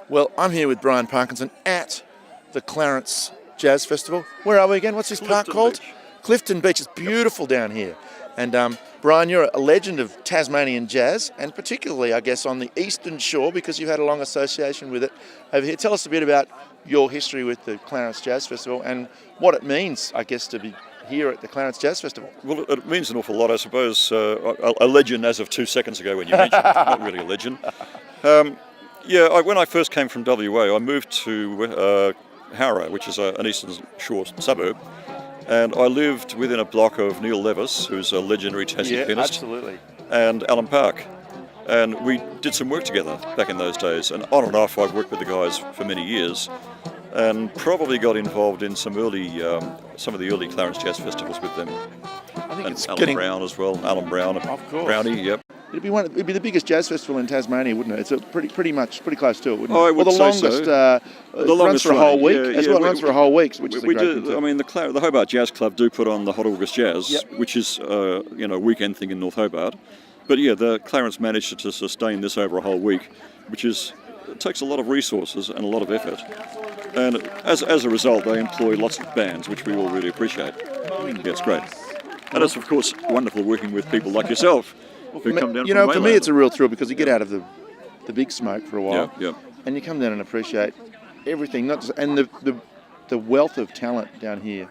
Well, I'm here with Brian Parkinson at the Clarence Jazz Festival. Where are we again? What's this park called? Beach. Clifton Beach. It's beautiful down here. And Brian, you're a legend of Tasmanian jazz, and particularly, I guess, on the eastern shore because you've had a long association with it over here. Tell us a bit about your history with the Clarence Jazz Festival and what it means, I guess, to be here at the Clarence Jazz Festival. Well, it means an awful lot, I suppose. A legend as of 2 seconds ago when you mentioned it, not really a legend. When I first came from WA, I moved to Aly Rae, which is an eastern shore suburb, and I lived within a block of Neil Levis, who's a legendary Tassie pianist, absolutely, and Alan Park. And we did some work together back in those days, and on and off I've worked with the guys for many years, and probably got involved in some of the early Clarence Jazz festivals with them. I think it's Alan Brown as well, Alan Brown, of course. Brownie, yep. It'd be the biggest jazz festival in Tasmania, wouldn't it? It's a pretty close to it, wouldn't it? Oh, I would the say longest, so. The longest for a whole week. It runs for a whole week, which is a great thing too. I mean, the Hobart Jazz Club do put on the Hot August Jazz, which is a weekend thing in North Hobart. But yeah, the Clarence managed to sustain this over a whole week, it takes a lot of resources and a lot of effort. And as a result, they employ lots of bands, which we all really appreciate. Yeah, it's great. And it's, of course, wonderful working with people like yourself who come down from for me, it's a real thrill because you get out of the big smoke for a while, and you come down and appreciate everything, and the wealth of talent down here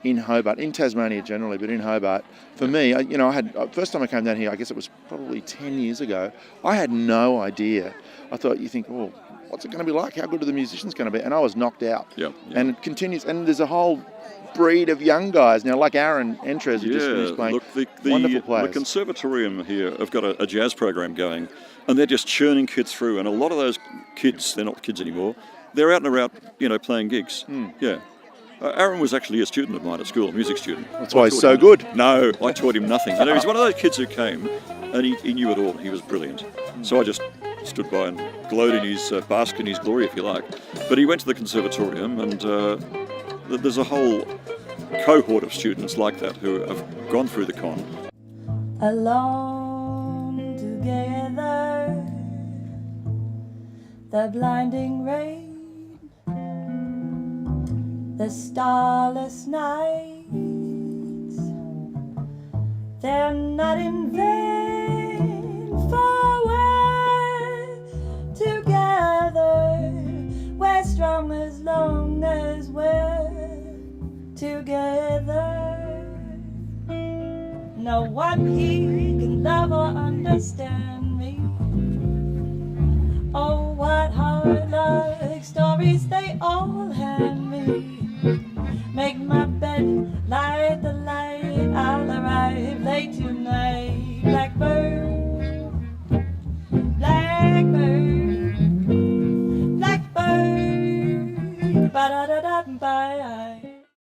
in Hobart, in Tasmania generally, but in Hobart. For me, I had first time I came down here, I guess it was probably 10 years ago. I had no idea. I thought, you think, oh, what's it going to be like? How good are the musicians going to be? And I was knocked out. And it continues, and there's a whole breed of young guys now, like Aaron Entres, who just finished playing. Look, wonderful players. The conservatorium here have got a jazz program going, and they're just churning kids through. And a lot of those kids, they're not kids anymore. They're out and about, playing gigs. Yeah. Aaron was actually a student of mine at school, a music student. That's why he's so good. No, I taught him nothing. And he was one of those kids who came, and he knew it all. He was brilliant. So I just stood by and glowed in his bask in his glory, if you like. But he went to the conservatorium, and there's a whole cohort of students like that who have gone through the con. Alone together, the blinding rain, the starless nights, they're not in vain, for we're together, we're strong as long as we're together. No one here can love or understand me. Oh, what hard luck stories they all hand me. Make my